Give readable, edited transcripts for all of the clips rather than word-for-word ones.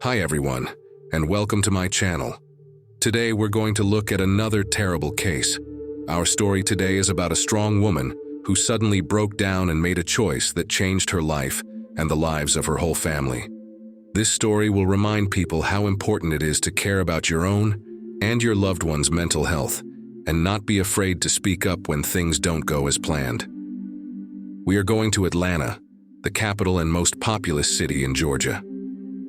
Hi everyone, and welcome to my channel. Today we're going to look at another terrible case. Our story today is about a strong woman who suddenly broke down and made a choice that changed her life and the lives of her whole family. This story will remind people how important it is to care about your own and your loved one's mental health and not be afraid to speak up when things don't go as planned. We are going to Atlanta, the capital and most populous city in Georgia.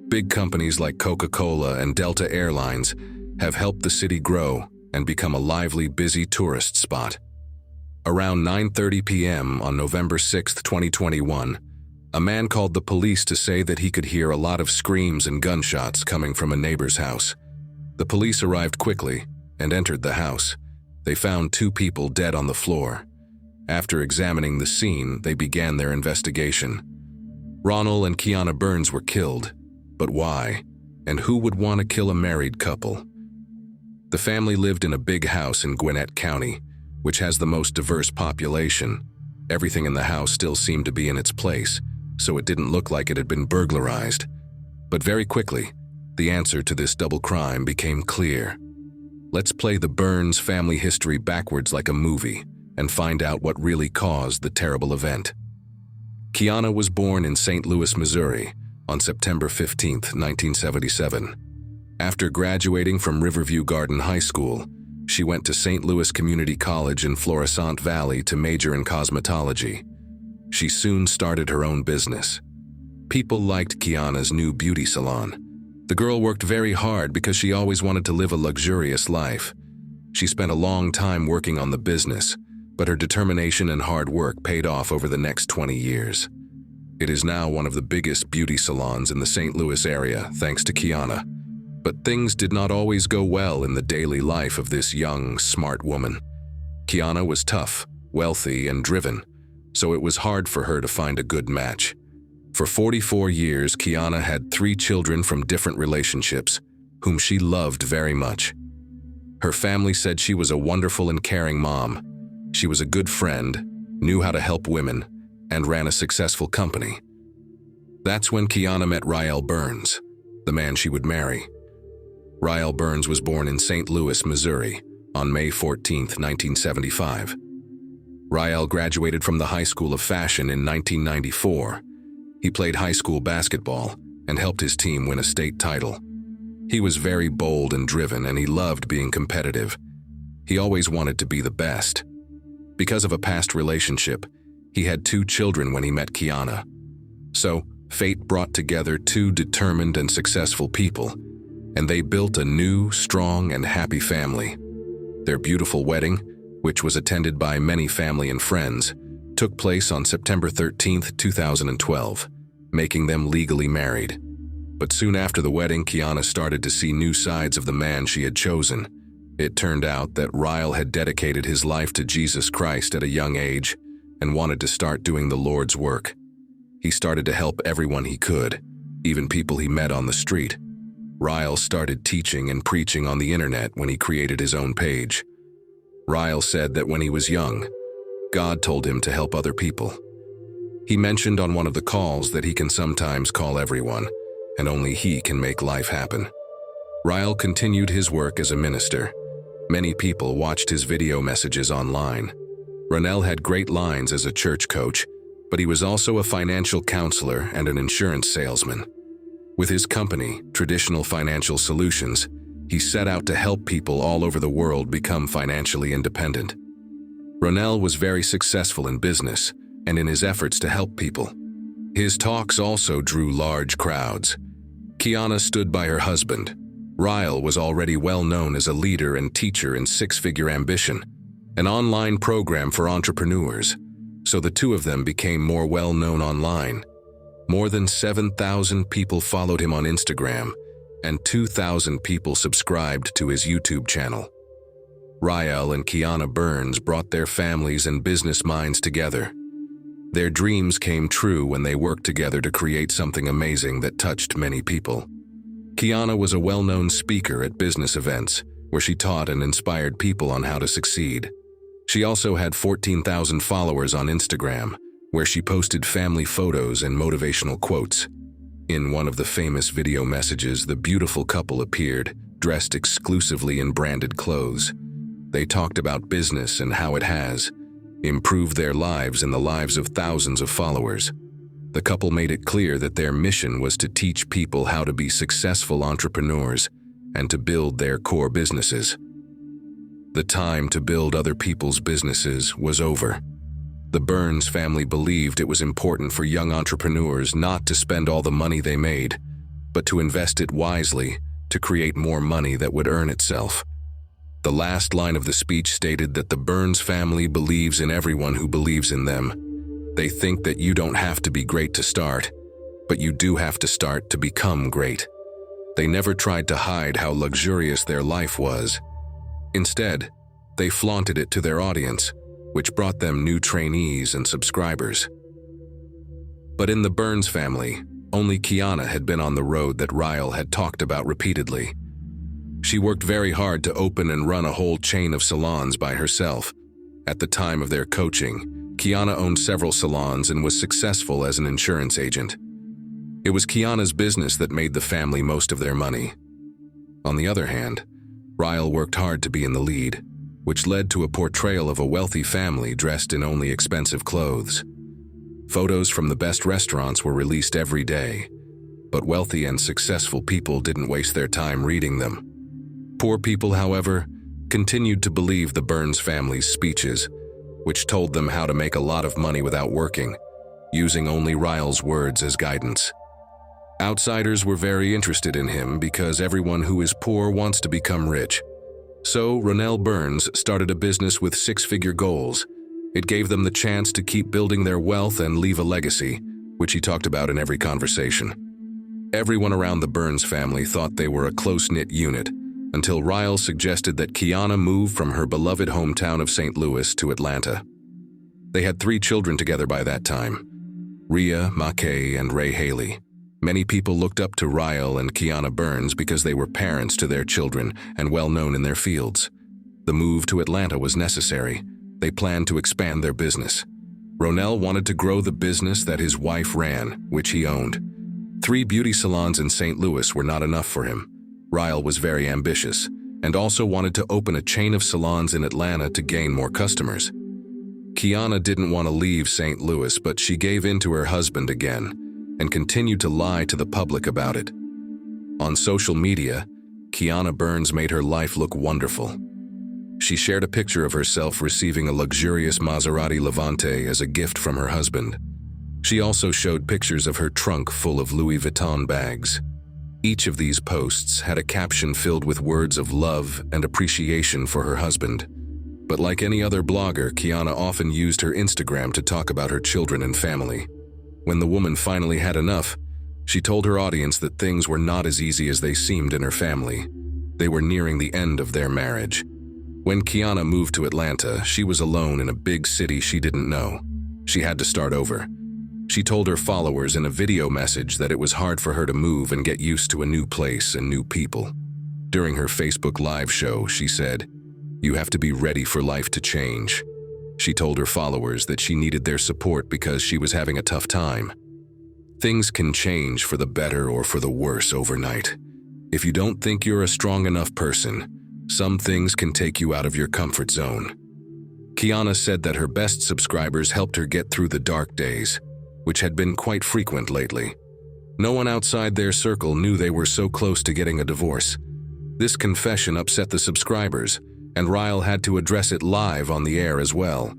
Big companies like Coca-Cola and Delta Airlines have helped the city grow and become a lively, busy tourist spot. Around 9:30 p.m. on November 6, 2021, a man called the police to say that he could hear a lot of screams and gunshots coming from a neighbor's house. The police arrived quickly and entered the house. They found two people dead on the floor. After examining the scene, they began their investigation. Ronald and Kiana Burns were killed. But why? And who would want to kill a married couple? The family lived in a big house in Gwinnett County, which has the most diverse population. Everything in the house still seemed to be in its place, so it didn't look like it had been burglarized. But very quickly, the answer to this double crime became clear. Let's play the Burns family history backwards like a movie and find out what really caused the terrible event. Kiana was born in St. Louis, Missouri, on September 15, 1977. After graduating from Riverview Garden High School, she went to St. Louis Community College in Florissant Valley to major in cosmetology. She soon started her own business. People liked Kiana's new beauty salon. The girl worked very hard because she always wanted to live a luxurious life. She spent a long time working on the business, but her determination and hard work paid off over the next 20 years. It is now one of the biggest beauty salons in the St. Louis area, thanks to Kiana. But things did not always go well in the daily life of this young, smart woman. Kiana was tough, wealthy, and driven, so it was hard for her to find a good match. For 44 years, Kiana had 3 children from different relationships, whom she loved very much. Her family said she was a wonderful and caring mom. She was a good friend, knew how to help women, and ran a successful company. That's when Kiana met Rael Burns, the man she would marry. Rael Burns was born in St. Louis, Missouri, on May 14, 1975. Rael graduated from the High School of Fashion in 1994. He played high school basketball and helped his team win a state title. He was very bold and driven, and he loved being competitive. He always wanted to be the best. Because of a past relationship, he had 2 children when he met Kiana. So, fate brought together 2 determined and successful people, and they built a new, strong, and happy family. Their beautiful wedding, which was attended by many family and friends, took place on September 13, 2012, making them legally married. But soon after the wedding, Kiana started to see new sides of the man she had chosen. It turned out that Rael had dedicated his life to Jesus Christ at a young age and wanted to start doing the Lord's work. He started to help everyone he could, even people he met on the street. Rael started teaching and preaching on the internet when he created his own page. Rael said that when he was young, God told him to help other people. He mentioned on one of the calls that he can sometimes call everyone, and only he can make life happen. Rael continued his work as a minister. Many people watched his video messages online. Ronell had great lines as a church coach, but he was also a financial counselor and an insurance salesman. With his company, Traditional Financial Solutions, he set out to help people all over the world become financially independent. Ronell was very successful in business and in his efforts to help people. His talks also drew large crowds. Kiana stood by her husband. Rael was already well known as a leader and teacher in Six-Figure Ambition, an online program for entrepreneurs, so the two of them became more well-known online. More than 7,000 people followed him on Instagram, and 2,000 people subscribed to his YouTube channel. Rael and Kiana Burns brought their families and business minds together. Their dreams came true when they worked together to create something amazing that touched many people. Kiana was a well-known speaker at business events, where she taught and inspired people on how to succeed. She also had 14,000 followers on Instagram, where she posted family photos and motivational quotes. In one of the famous video messages, the beautiful couple appeared, dressed exclusively in branded clothes. They talked about business and how it has improved their lives and the lives of thousands of followers. The couple made it clear that their mission was to teach people how to be successful entrepreneurs and to build their core businesses. The time to build other people's businesses was over. The Burns family believed it was important for young entrepreneurs not to spend all the money they made, but to invest it wisely to create more money that would earn itself. The last line of the speech stated that the Burns family believes in everyone who believes in them. They think that you don't have to be great to start, but you do have to start to become great. They never tried to hide how luxurious their life was. Instead, they flaunted it to their audience, which brought them new trainees and subscribers. But in the Burns family, only Kiana had been on the road that Ryle had talked about repeatedly. She worked very hard to open and run a whole chain of salons by herself. At the time of their coaching, Kiana owned several salons and was successful as an insurance agent. It was Kiana's business that made the family most of their money. On the other hand, Ryle worked hard to be in the lead, which led to a portrayal of a wealthy family dressed in only expensive clothes. Photos from the best restaurants were released every day, but wealthy and successful people didn't waste their time reading them. Poor people, however, continued to believe the Burns family's speeches, which told them how to make a lot of money without working, using only Ryle's words as guidance. Outsiders were very interested in him because everyone who is poor wants to become rich. So Ronell Burns started a business with six-figure goals. It gave them the chance to keep building their wealth and leave a legacy, which he talked about in every conversation. Everyone around the Burns family thought they were a close-knit unit, until Ryle suggested that Kiana move from her beloved hometown of St. Louis to Atlanta. They had 3 children together by that time: Rhea, Mackay, and Ray Haley. Many people looked up to Ryle and Kiana Burns because they were parents to their children and well known in their fields. The move to Atlanta was necessary. They planned to expand their business. Ronell wanted to grow the business that his wife ran, which he owned. 3 beauty salons in St. Louis were not enough for him. Ryle was very ambitious and also wanted to open a chain of salons in Atlanta to gain more customers. Kiana didn't want to leave St. Louis, but she gave in to her husband again and continued to lie to the public about it. On social media, Kiana Burns made her life look wonderful. She shared a picture of herself receiving a luxurious Maserati Levante as a gift from her husband. She also showed pictures of her trunk full of Louis Vuitton bags. Each of these posts had a caption filled with words of love and appreciation for her husband. But like any other blogger, Kiana often used her Instagram to talk about her children and family. When the woman finally had enough, she told her audience that things were not as easy as they seemed in her family. They were nearing the end of their marriage. When Kiana moved to Atlanta, she was alone in a big city she didn't know. She had to start over. She told her followers in a video message that it was hard for her to move and get used to a new place and new people. During her Facebook Live show, she said, "You have to be ready for life to change." She told her followers that she needed their support because she was having a tough time. Things can change for the better or for the worse overnight. If you don't think you're a strong enough person, some things can take you out of your comfort zone. Kiana said that her best subscribers helped her get through the dark days, which had been quite frequent lately. No one outside their circle knew they were so close to getting a divorce. This confession upset the subscribers, and Ryle had to address it live on the air as well.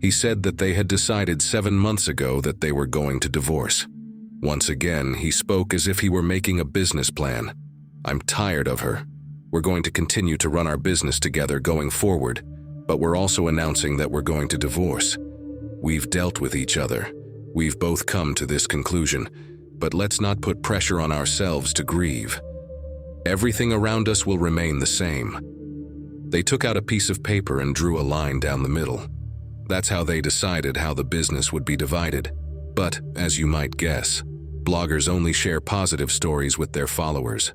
He said that they had decided 7 months ago that they were going to divorce. Once again, he spoke as if he were making a business plan. "I'm tired of her. We're going to continue to run our business together going forward, but we're also announcing that we're going to divorce. We've dealt with each other. We've both come to this conclusion, but let's not put pressure on ourselves to grieve. Everything around us will remain the same." They took out a piece of paper and drew a line down the middle. That's how they decided how the business would be divided. But, as you might guess, bloggers only share positive stories with their followers.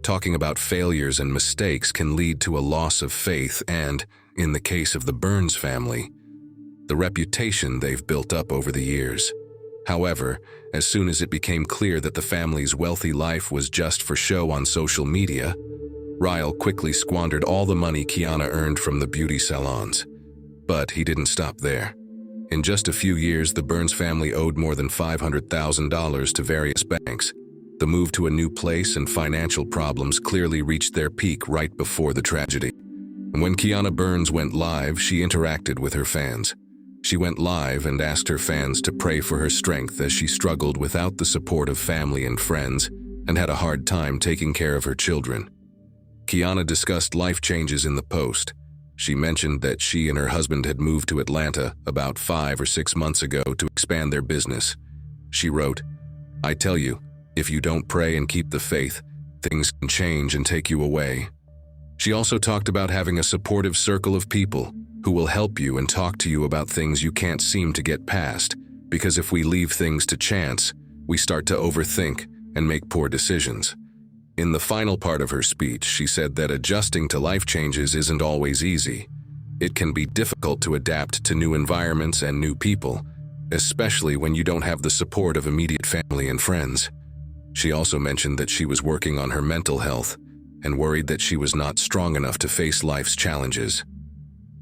Talking about failures and mistakes can lead to a loss of faith and, in the case of the Burns family, the reputation they've built up over the years. However, as soon as it became clear that the family's wealthy life was just for show on social media, Ryle quickly squandered all the money Kiana earned from the beauty salons. But he didn't stop there. In just a few years, the Burns family owed more than $500,000 to various banks. The move to a new place and financial problems clearly reached their peak right before the tragedy. And when Kiana Burns went live, she interacted with her fans. She went live and asked her fans to pray for her strength as she struggled without the support of family and friends and had a hard time taking care of her children. Kiana discussed life changes in the post. She mentioned that she and her husband had moved to Atlanta about 5 or 6 months ago to expand their business. She wrote, "I tell you, if you don't pray and keep the faith, things can change and take you away." She also talked about having a supportive circle of people who will help you and talk to you about things you can't seem to get past, because if we leave things to chance, we start to overthink and make poor decisions. In the final part of her speech, she said that adjusting to life changes isn't always easy. It can be difficult to adapt to new environments and new people, especially when you don't have the support of immediate family and friends. She also mentioned that she was working on her mental health and worried that she was not strong enough to face life's challenges.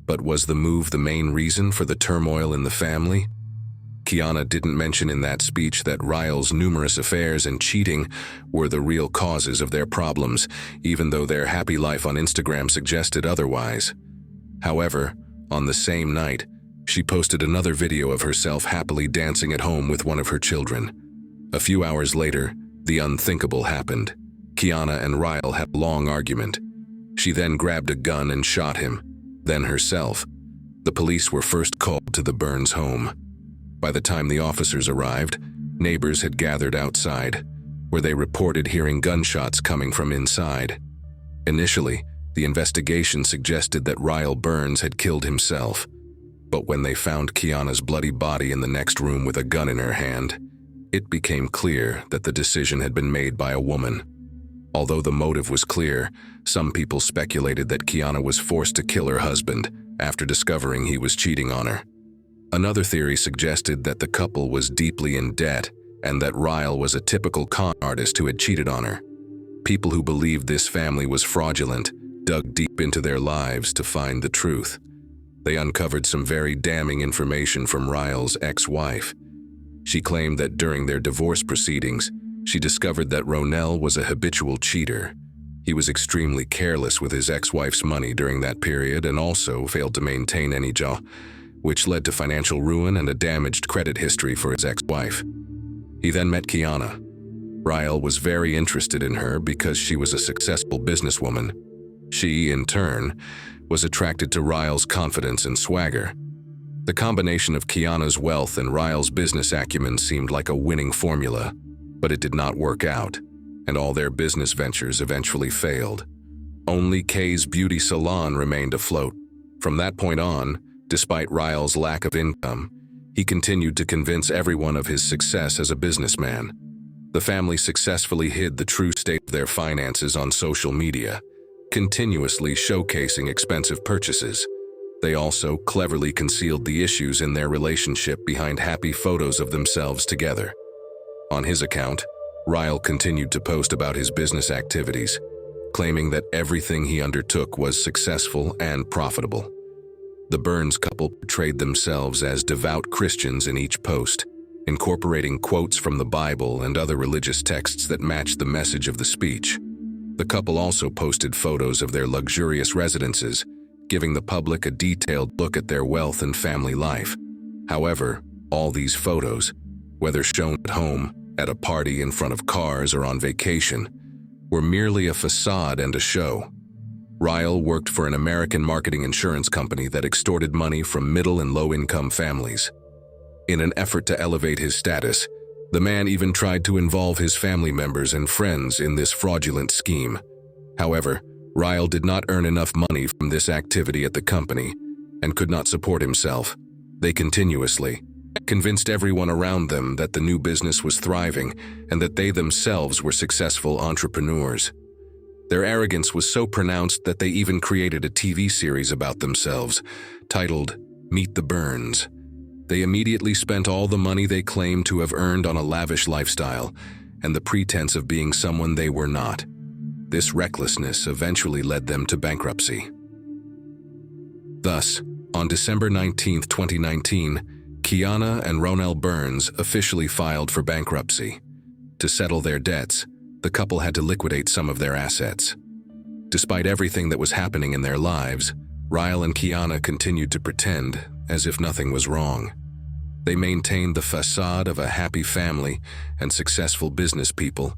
But was the move the main reason for the turmoil in the family? Kiana didn't mention in that speech that Ryle's numerous affairs and cheating were the real causes of their problems, even though their happy life on Instagram suggested otherwise. However, on the same night, she posted another video of herself happily dancing at home with one of her children. A few hours later, the unthinkable happened. Kiana and Ryle had a long argument. She then grabbed a gun and shot him, then herself. The police were first called to the Burns home. By the time the officers arrived, neighbors had gathered outside, where they reported hearing gunshots coming from inside. Initially, the investigation suggested that Ryle Burns had killed himself, but when they found Kiana's bloody body in the next room with a gun in her hand, it became clear that the decision had been made by a woman. Although the motive was clear, some people speculated that Kiana was forced to kill her husband after discovering he was cheating on her. Another theory suggested that the couple was deeply in debt and that Ryle was a typical con artist who had cheated on her. People who believed this family was fraudulent dug deep into their lives to find the truth. They uncovered some very damning information from Ryle's ex-wife. She claimed that during their divorce proceedings, she discovered that Ronell was a habitual cheater. He was extremely careless with his ex-wife's money during that period and also failed to maintain any job, which led to financial ruin and a damaged credit history for his ex-wife. He then met Kiana. Ryle was very interested in her because she was a successful businesswoman. She, in turn, was attracted to Ryle's confidence and swagger. The combination of Kiana's wealth and Ryle's business acumen seemed like a winning formula, but it did not work out, and all their business ventures eventually failed. Only Kay's beauty salon remained afloat. From that point on, despite Ryle's lack of income, he continued to convince everyone of his success as a businessman. The family successfully hid the true state of their finances on social media, continuously showcasing expensive purchases. They also cleverly concealed the issues in their relationship behind happy photos of themselves together. On his account, Ryle continued to post about his business activities, claiming that everything he undertook was successful and profitable. The Burns couple portrayed themselves as devout Christians in each post, incorporating quotes from the Bible and other religious texts that matched the message of the speech. The couple also posted photos of their luxurious residences, giving the public a detailed look at their wealth and family life. However, all these photos, whether shown at home, at a party, in front of cars, or on vacation, were merely a facade and a show. Ryle worked for an American marketing insurance company that extorted money from middle and low-income families. In an effort to elevate his status, the man even tried to involve his family members and friends in this fraudulent scheme. However, Ryle did not earn enough money from this activity at the company and could not support himself. They continuously convinced everyone around them that the new business was thriving and that they themselves were successful entrepreneurs. Their arrogance was so pronounced that they even created a TV series about themselves, titled Meet the Burns. They immediately spent all the money they claimed to have earned on a lavish lifestyle and the pretense of being someone they were not. This recklessness eventually led them to bankruptcy. Thus, on December 19, 2019, Kiana and Ronell Burns officially filed for bankruptcy. To settle their debts, the couple had to liquidate some of their assets. Despite everything that was happening in their lives, Ryle and Kiana continued to pretend as if nothing was wrong. They maintained the facade of a happy family and successful business people,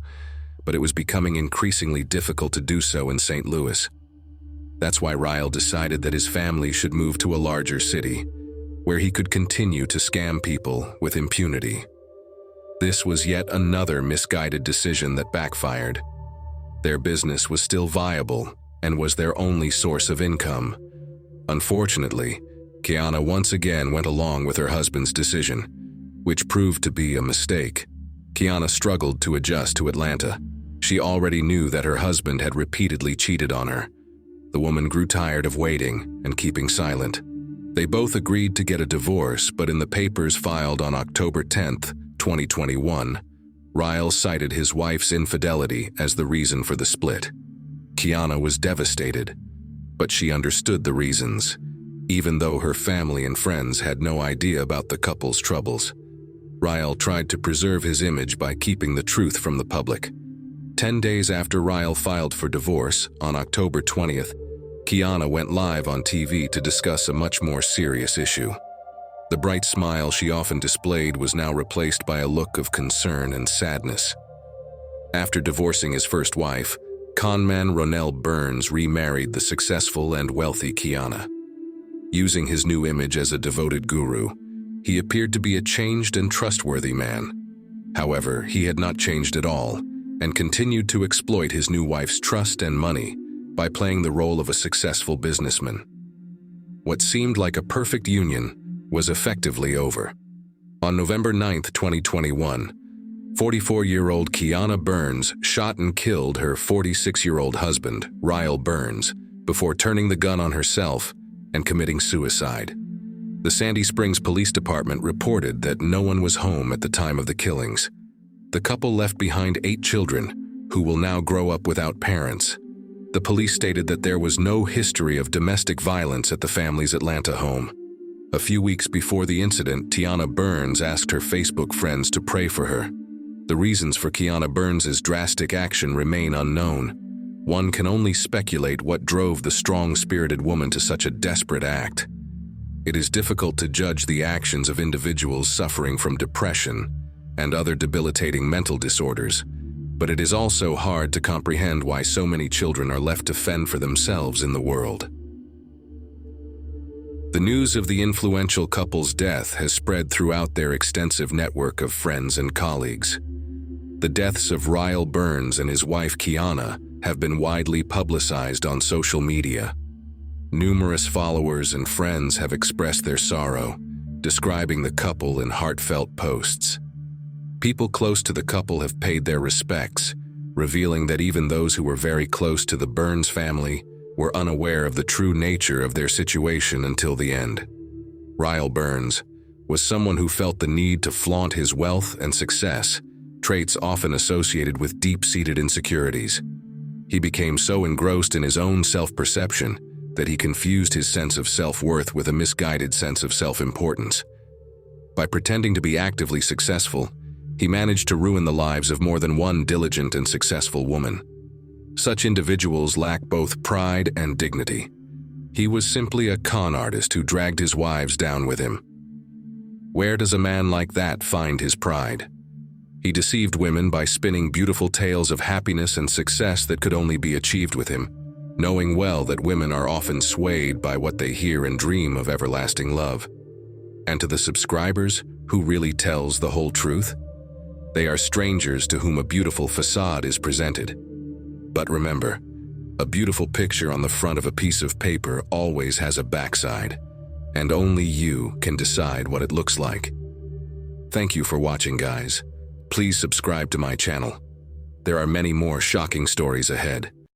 but it was becoming increasingly difficult to do so in St. Louis. That's why Ryle decided that his family should move to a larger city, where he could continue to scam people with impunity. This was yet another misguided decision that backfired. Their business was still viable and was their only source of income. Unfortunately, Kiana once again went along with her husband's decision, which proved to be a mistake. Kiana struggled to adjust to Atlanta. She already knew that her husband had repeatedly cheated on her. The woman grew tired of waiting and keeping silent. They both agreed to get a divorce, but in the papers filed on October 10, 2021, Ryle cited his wife's infidelity as the reason for the split. Kiana was devastated, but she understood the reasons, even though her family and friends had no idea about the couple's troubles. Ryle tried to preserve his image by keeping the truth from the public. 10 days after Ryle filed for divorce, on October 20th, Kiana went live on TV to discuss a much more serious issue. The bright smile she often displayed was now replaced by a look of concern and sadness. After divorcing his first wife, conman Ronell Burns remarried the successful and wealthy Kiana. Using his new image as a devoted guru, he appeared to be a changed and trustworthy man. However, he had not changed at all and continued to exploit his new wife's trust and money by playing the role of a successful businessman. What seemed like a perfect union was effectively over. On November 9, 2021, 44-year-old Kiana Burns shot and killed her 46-year-old husband, Ryle Burns, before turning the gun on herself and committing suicide. The Sandy Springs Police Department reported that no one was home at the time of the killings. The couple left behind 8 children, who will now grow up without parents. The police stated that there was no history of domestic violence at the family's Atlanta home. A few weeks before the incident, Tiana Burns asked her Facebook friends to pray for her. The reasons for Kiana Burns's drastic action remain unknown. One can only speculate what drove the strong-spirited woman to such a desperate act. It is difficult to judge the actions of individuals suffering from depression and other debilitating mental disorders, but it is also hard to comprehend why so many children are left to fend for themselves in the world. The news of the influential couple's death has spread throughout their extensive network of friends and colleagues. The deaths of Ryle Burns and his wife Kiana have been widely publicized on social media. Numerous followers and friends have expressed their sorrow, describing the couple in heartfelt posts. People close to the couple have paid their respects, revealing that even those who were very close to the Burns family were unaware of the true nature of their situation until the end. Ryle Burns was someone who felt the need to flaunt his wealth and success, traits often associated with deep-seated insecurities. He became so engrossed in his own self-perception that he confused his sense of self-worth with a misguided sense of self-importance. By pretending to be actively successful, he managed to ruin the lives of more than one diligent and successful woman. Such individuals lack both pride and dignity. He was simply a con artist who dragged his wives down with him. Where does a man like that find his pride? He deceived women by spinning beautiful tales of happiness and success that could only be achieved with him, knowing well that women are often swayed by what they hear and dream of everlasting love. And to the subscribers, who really tells the whole truth? They are strangers to whom a beautiful facade is presented. But remember, a beautiful picture on the front of a piece of paper always has a backside, and only you can decide what it looks like. Thank you for watching, guys. Please subscribe to my channel. There are many more shocking stories ahead.